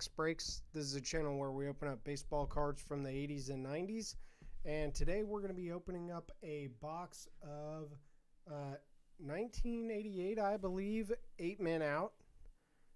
RetroBoxBreaks. This is a channel where we open up baseball cards from the 80s and 90s. And today we're going to be opening up a box of 1988, I believe, 8 Men Out.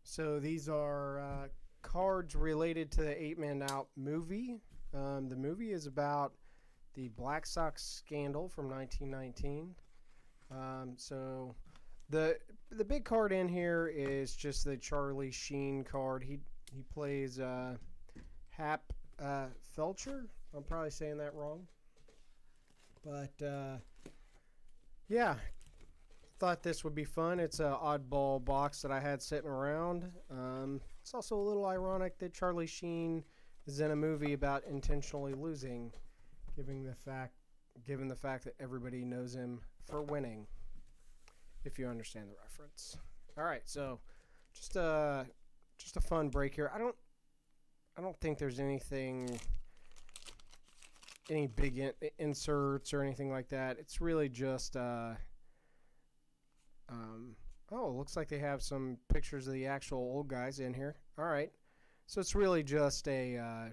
So these are cards related to the 8 Men Out movie. The movie is about the Black Sox scandal from 1919. So the big card in here is just the Charlie Sheen card. He plays Happy Felsch. I'm probably saying that wrong, but yeah, thought this would be fun. It's an oddball box that I had sitting around. It's also a little ironic that Charlie Sheen is in a movie about intentionally losing, given the fact that everybody knows him for winning, if you understand the reference. All right, so just a fun break here. I don't think there's any big inserts or anything like that. It's really just oh, it looks like they have some pictures of the actual old guys in here. All right, so it's really just a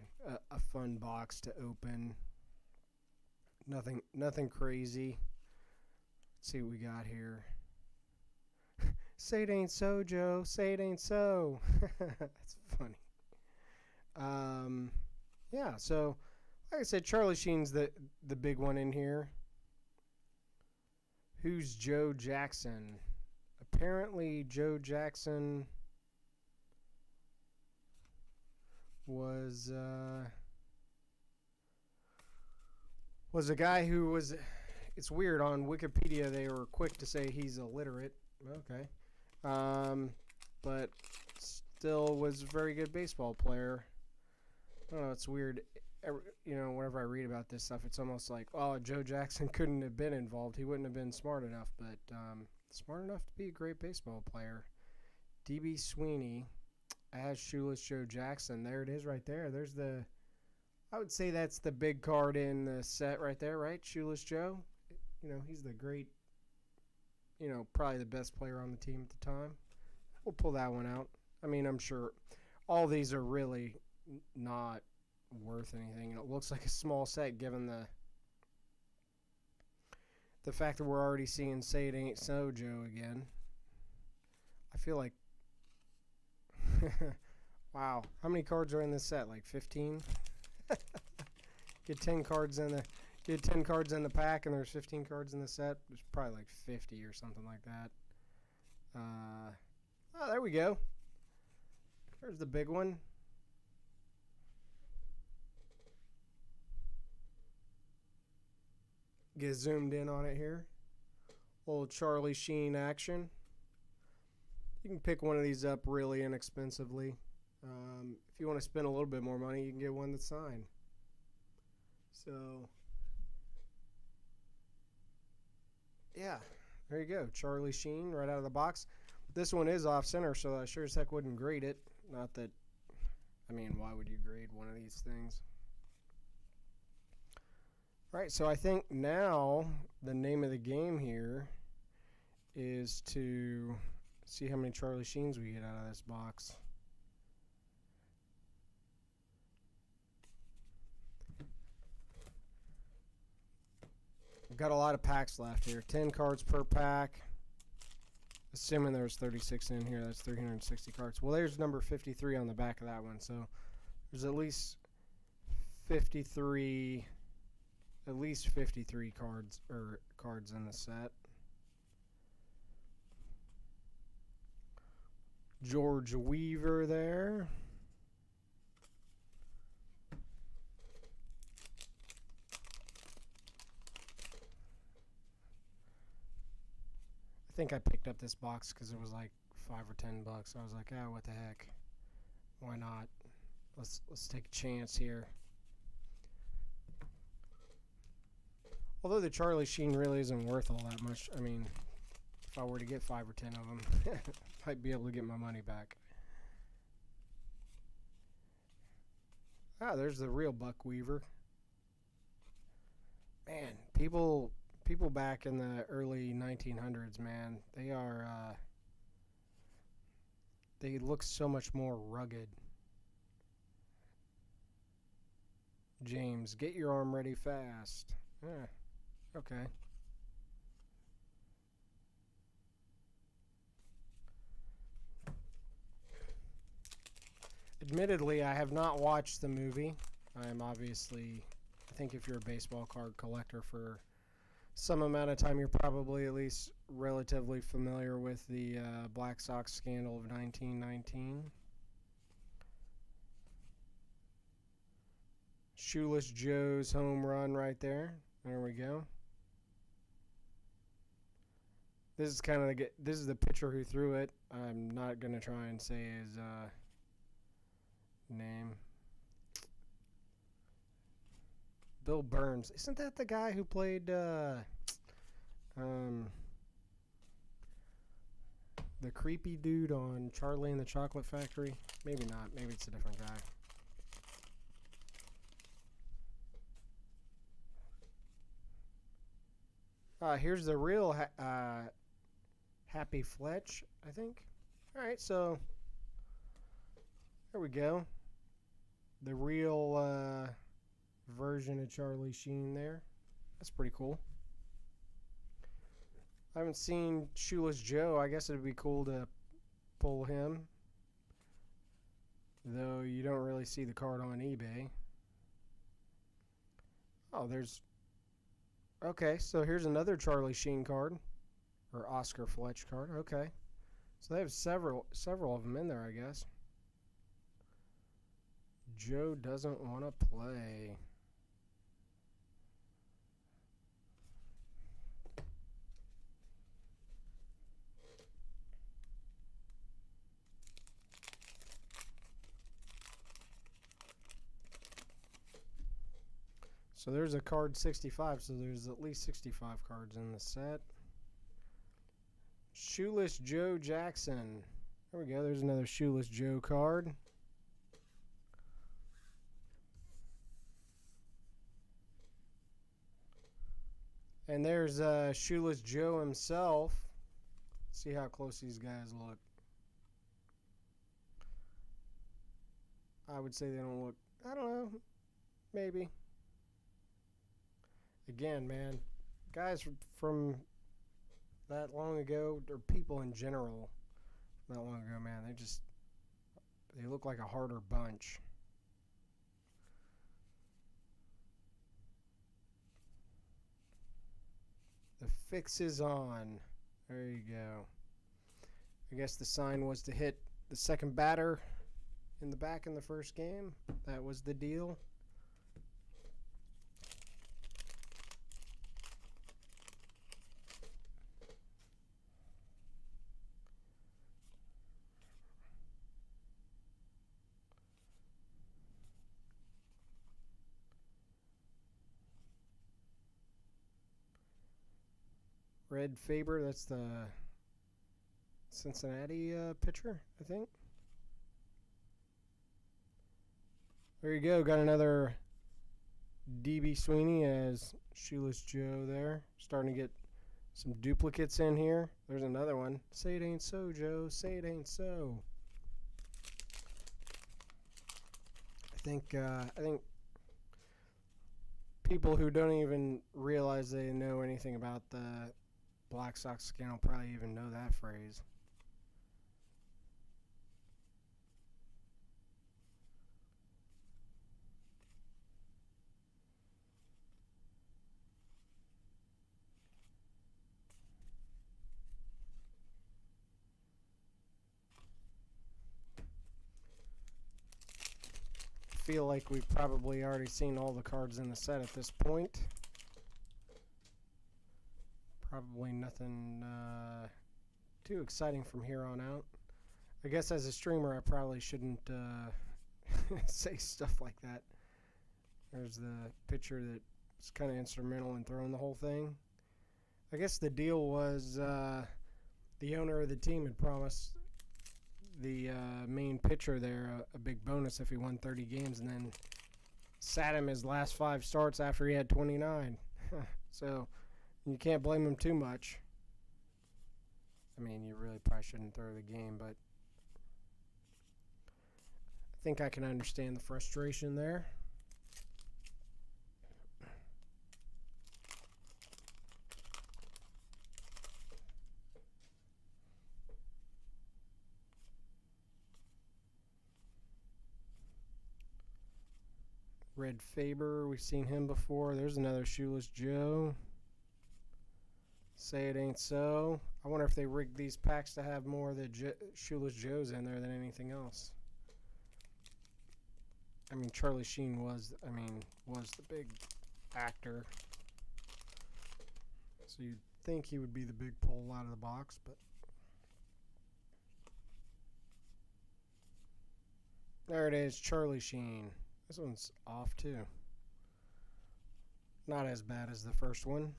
fun box to open. Nothing crazy. Let's see what we got here. Say it ain't so, Joe. Say it ain't so. That's funny. Yeah, so like I said, Charlie Sheen's the big one in here. Who's Joe Jackson? Apparently Joe Jackson was a guy who was, it's weird, on Wikipedia they were quick to say he's illiterate. Okay. But still was a very good baseball player. I don't know, it's weird. Whenever I read about this stuff, it's almost like, oh, Joe Jackson couldn't have been involved. He wouldn't have been smart enough, but smart enough to be a great baseball player. D.B. Sweeney as Shoeless Joe Jackson. There it is right there. There's I would say that's the big card in the set right there, right? Shoeless Joe. He's the great, probably the best player on the team at the time. We'll pull that one out. I mean, I'm sure all these are really not worth anything, and it looks like a small set given the fact that we're already seeing Say It Ain't So Joe again. I feel like wow, how many cards are in this set? Like 15? Get 10 cards in the pack, and there's 15 cards in the set. There's probably like 50 or something like that. Oh, there we go. There's the big one. Get zoomed in on it here. Old Charlie Sheen action. You can pick one of these up really inexpensively. If you want to spend a little bit more money, you can get one that's signed. So, yeah, there you go. Charlie Sheen right out of the box. This one is off center, so I sure as heck wouldn't grade it. Not that, I mean, why would you grade one of these things? All right, so I think now the name of the game here is to see how many Charlie Sheens we get out of this box. We've got a lot of packs left here. 10 cards per pack. Assuming there's 36 in here, that's 360 cards. Well, there's number 53 on the back of that one, so there's at least 53 cards in the set. George Weaver there. I think I picked up this box because it was like $5 or $10. I was like, what the heck? Why not? Let's take a chance here. Although the Charlie Sheen really isn't worth all that much. I mean, if I were to get 5 or 10 of them, I'd be able to get my money back. There's the real Buck Weaver. Man, people back in the early 1900s, man, they look so much more rugged. James, get your arm ready fast. Okay. Admittedly, I have not watched the movie. I am obviously, I think if you're a baseball card collector for some amount of time, you're probably at least relatively familiar with the Black Sox scandal of 1919. Shoeless Joe's home run right there. There we go. This is kind of this is the pitcher who threw it. I'm not gonna try and say his name. Bill Burns. Isn't that the guy who played the creepy dude on Charlie and the Chocolate Factory? Maybe not. Maybe it's a different guy. Here's the real Happy Felsch, I think. All right, so there we go. The real version of Charlie Sheen there. That's pretty cool. I haven't seen Shoeless Joe. I guess it'd be cool to pull him. Though you don't really see the card on eBay. Oh, there's... Okay, so here's another Charlie Sheen card. Or Oscar Fletch card. Okay. So they have several of them in there, I guess. Joe doesn't want to play. So there's a card 65, so there's at least 65 cards in the set. Shoeless Joe Jackson. There we go. There's another Shoeless Joe card. And there's Shoeless Joe himself. See how close these guys look. I would say they don't look, I don't know, maybe. Again, man, guys from that long ago, or people in general not long ago, man, they look like a harder bunch. The fix is on. There you go. I guess the sign was to hit the second batter in the back in the first game. That was the deal. Red Faber, that's the Cincinnati pitcher, I think. There you go. Got another D.B. Sweeney as Shoeless Joe there. Starting to get some duplicates in here. There's another one. Say it ain't so, Joe. Say it ain't so. I think people who don't even realize they know anything about the Black Sox scandal probably even know that phrase. I feel like we've probably already seen all the cards in the set at this point. Probably nothing too exciting from here on out. I guess as a streamer I probably shouldn't say stuff like that. There's the pitcher that's kind of instrumental in throwing the whole thing. I guess the deal was the owner of the team had promised the main pitcher there a big bonus if he won 30 games, and then sat him his last 5 starts after he had 29. So you can't blame him too much. I mean, you really probably shouldn't throw the game, but I think I can understand the frustration there. Red Faber, we've seen him before. There's another Shoeless Joe. Say it ain't so. I wonder if they rigged these packs to have more of the Shoeless Joes in there than anything else. I mean, Charlie Sheen was the big actor. So you'd think he would be the big pull out of the box, but there it is, Charlie Sheen. This one's off too. Not as bad as the first one.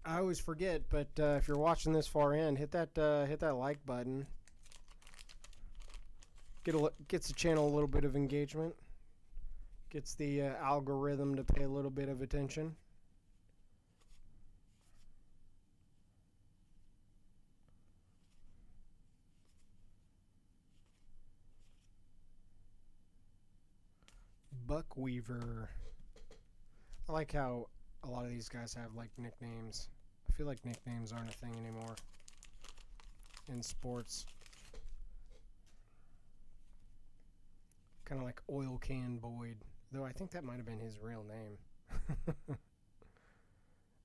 I always forget, but if you're watching this far in, hit that like button. Gets the channel a little bit of engagement. Gets the algorithm to pay a little bit of attention. Buckweaver. I like how a lot of these guys have like nicknames. I feel like nicknames aren't a thing anymore in sports. Kind of like Oil Can Boyd, though I think that might have been his real name.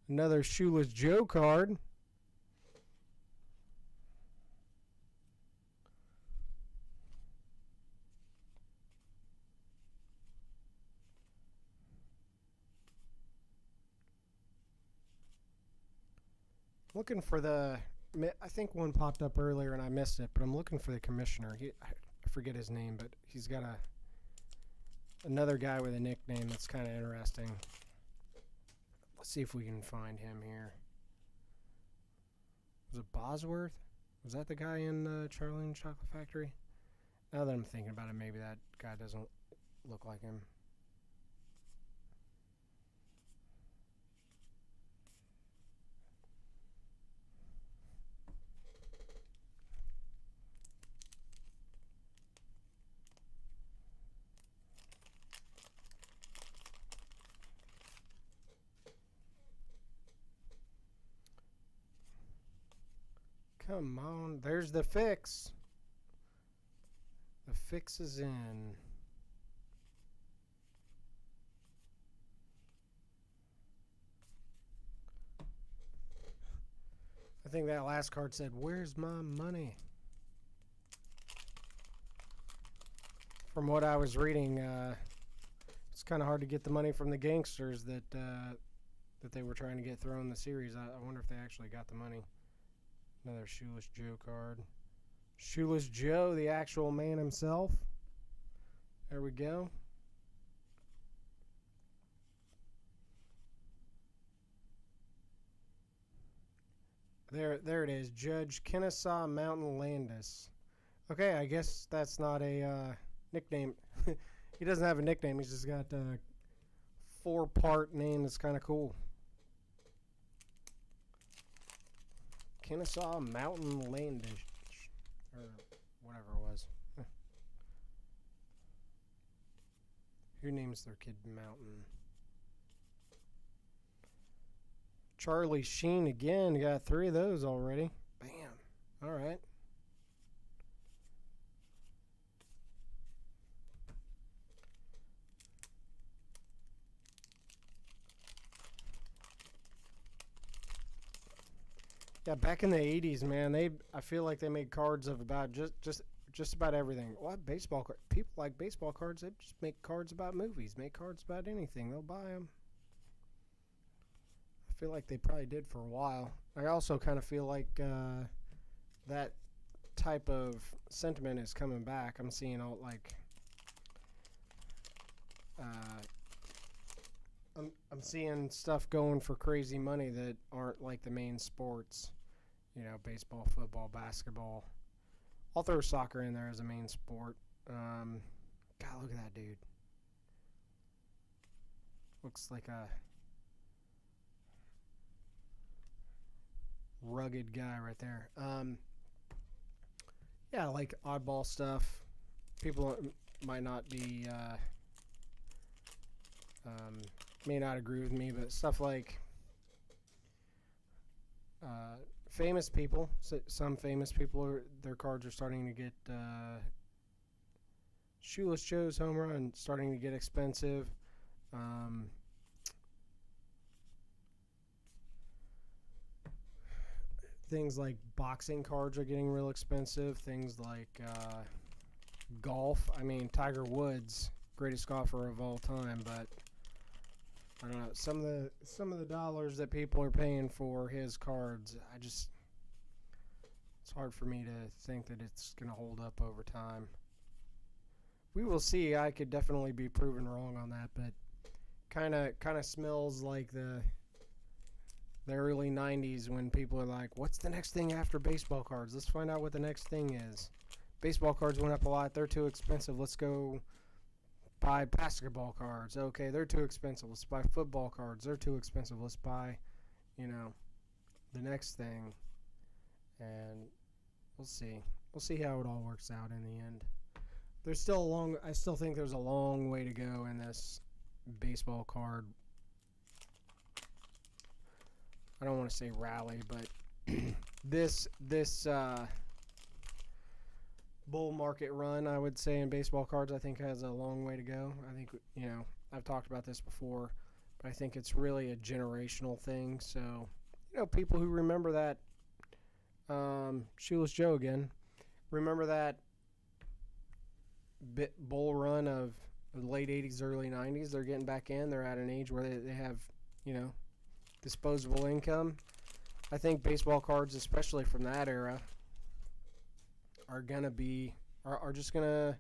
Another Shoeless Joe card. Looking for the, I think one popped up earlier and I missed it, but I'm looking for the commissioner. I forget his name, but he's got another guy with a nickname that's kind of interesting. Let's see if we can find him here. Was it Bosworth? Was that the guy in Charlie and the Chocolate Factory? Now that I'm thinking about it, maybe that guy doesn't look like him. Come on, there's the fix. The fix is in. I think that last card said, "Where's my money?" From what I was reading, it's kind of hard to get the money from the gangsters that they were trying to get thrown in the series. I wonder if they actually got the money. Another Shoeless Joe card. Shoeless Joe, the actual man himself. There we go. There it is. Judge Kennesaw Mountain Landis. Okay, I guess that's not a nickname. He doesn't have a nickname. He's just got a 4-part name that's kind of cool. Kennesaw Mountain Landish, or whatever it was. Who names their kid Mountain? Charlie Sheen again. You got 3 of those already. Bam. All right. Yeah, back in the 80s, man, I feel like they made cards of about just about everything. What baseball card? People like baseball cards. They just make cards about movies, make cards about anything. They'll buy them. I feel like they probably did for a while. I also kind of feel like that type of sentiment is coming back. I'm seeing all like I'm seeing stuff going for crazy money that aren't like the main sports. You know, baseball, football, basketball. I'll throw soccer in there as a main sport. God, look at that dude. Looks like a rugged guy right there. Yeah, like oddball stuff. People might not be, may not agree with me, but stuff like famous people. Some famous people, their cards are starting to get Shoeless Joe's home run starting to get expensive. Things like boxing cards are getting real expensive. Things like golf. I mean, Tiger Woods, greatest golfer of all time, but I don't know, some of the dollars that people are paying for his cards, it's hard for me to think that it's going to hold up over time. We will see. I could definitely be proven wrong on that, but kind of smells like the early 90s when people are like, what's the next thing after baseball cards? Let's find out what the next thing is. Baseball cards went up a lot. They're too expensive. Let's go buy basketball cards. Okay, they're too expensive. Let's buy football cards. They're too expensive. Let's buy, the next thing. And we'll see. We'll see how it all works out in the end. I still think there's a long way to go in this baseball card. I don't want to say rally, but this bull market run, I would say, in baseball cards, I think has a long way to go. I think, I've talked about this before, but I think it's really a generational thing. So, people who remember that Shoeless Joe again, remember that bull run of the late 80s, early 90s, they're getting back in. They're at an age where they have, disposable income. I think baseball cards, especially from that era, are just gonna,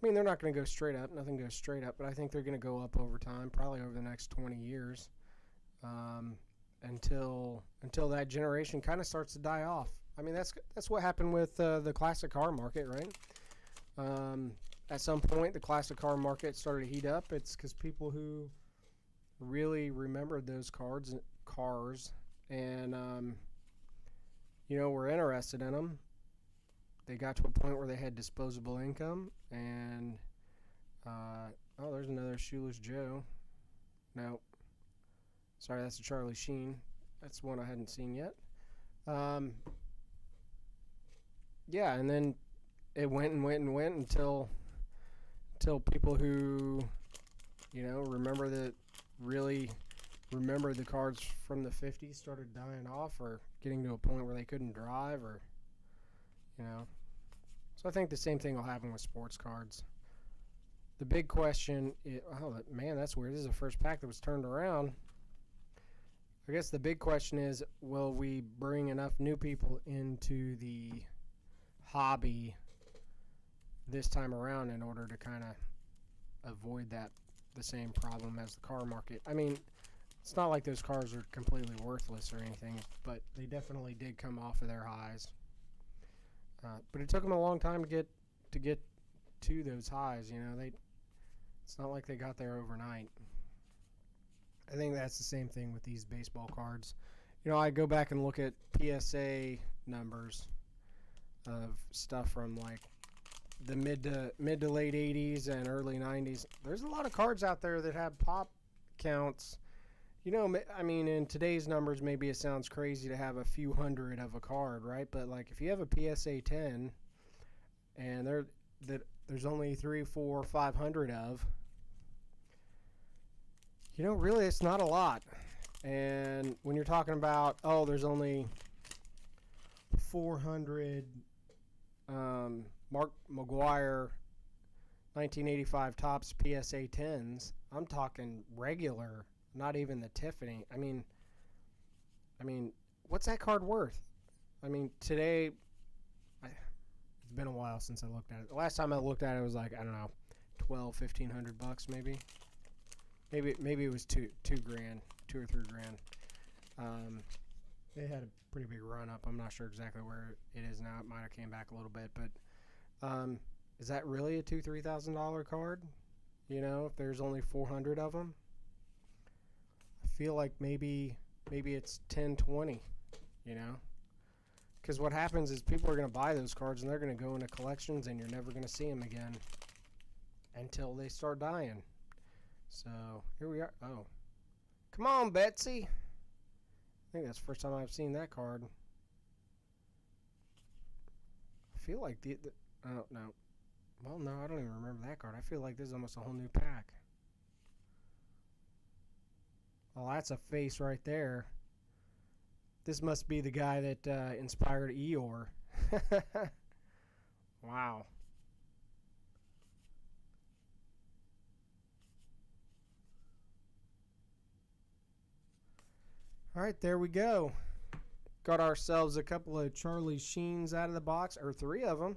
they're not gonna go straight up. Nothing goes straight up, but I think they're gonna go up over time, probably over the next 20 years, until that generation kind of starts to die off. That's what happened with the classic car market, right? At some point, the classic car market started to heat up. It's because people who really remembered those cars and were interested in them, they got to a point where they had disposable income. And there's another Shoeless Joe. No, sorry, that's a Charlie Sheen. That's one I hadn't seen yet. Yeah, and then it went and went and went until people who really remember the cards from the 50s started dying off or getting to a point where they couldn't drive, or so I think the same thing will happen with sports cards. The big question is, that's weird, this is the first pack that was turned around. I guess the big question is, will we bring enough new people into the hobby this time around in order to kind of avoid the same problem as the car market? It's not like those cars are completely worthless or anything, but they definitely did come off of their highs. But it took them a long time to get to those highs. It's not like they got there overnight. I think that's the same thing with these baseball cards. I go back and look at PSA numbers of stuff from like the mid to late 80s and early 90s. There's a lot of cards out there that have pop counts. In today's numbers, maybe it sounds crazy to have a few hundred of a card, right? But like if you have a PSA 10 and there's only 3, 4, 500 of, really it's not a lot. And when you're talking about, there's only 400 Mark McGwire 1985 Topps PSA 10s, I'm talking regular, not even the Tiffany. What's that card worth? Today, it's been a while since I looked at it. The last time I looked at it was like, I don't know, $1,200-$1,500 maybe. Maybe it was $2,000, $2,000 or $3,000. They had a pretty big run up. I'm not sure exactly where it is now. It might have came back a little bit, but is that really a $2,000-$3,000 card? If there's only 400 of them, I feel like maybe it's 10, 20. Because what happens is people are going to buy those cards and they're going to go into collections and you're never going to see them again until they start dying. So here we are. Oh, come on, Betsy. I think that's the first time I've seen that card. I feel like oh no, Well, no, I don't even remember that card. I feel like this is almost a whole new pack. Well, that's a face right there. This must be the guy that inspired Eeyore. Wow. All right, there we go. Got ourselves a couple of Charlie Sheens out of the box, or 3 of them.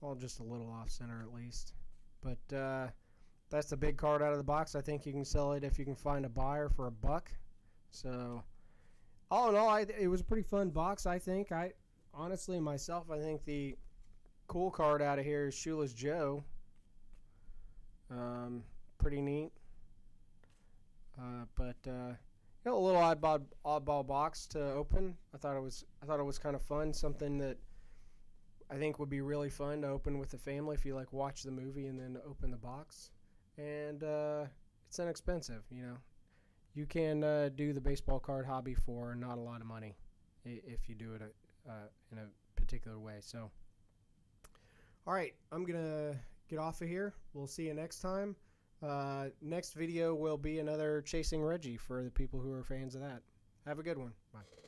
Well, just a little off center at least. But that's the big card out of the box. I think you can sell it if you can find a buyer for $1. So, all in all, it was a pretty fun box, I think. Honestly, myself, I think the cool card out of here is Shoeless Joe. Pretty neat. But a little oddball box to open. I thought it was kind of fun. Something that I think would be really fun to open with the family if you like watch the movie and then open the box. And it's inexpensive. You can do the baseball card hobby for not a lot of money if you do it in a particular way. So, all right, I'm gonna get off of here. We'll see you next time. Next video will be another Chasing Reggie for the people who are fans of that. Have a good one. Bye.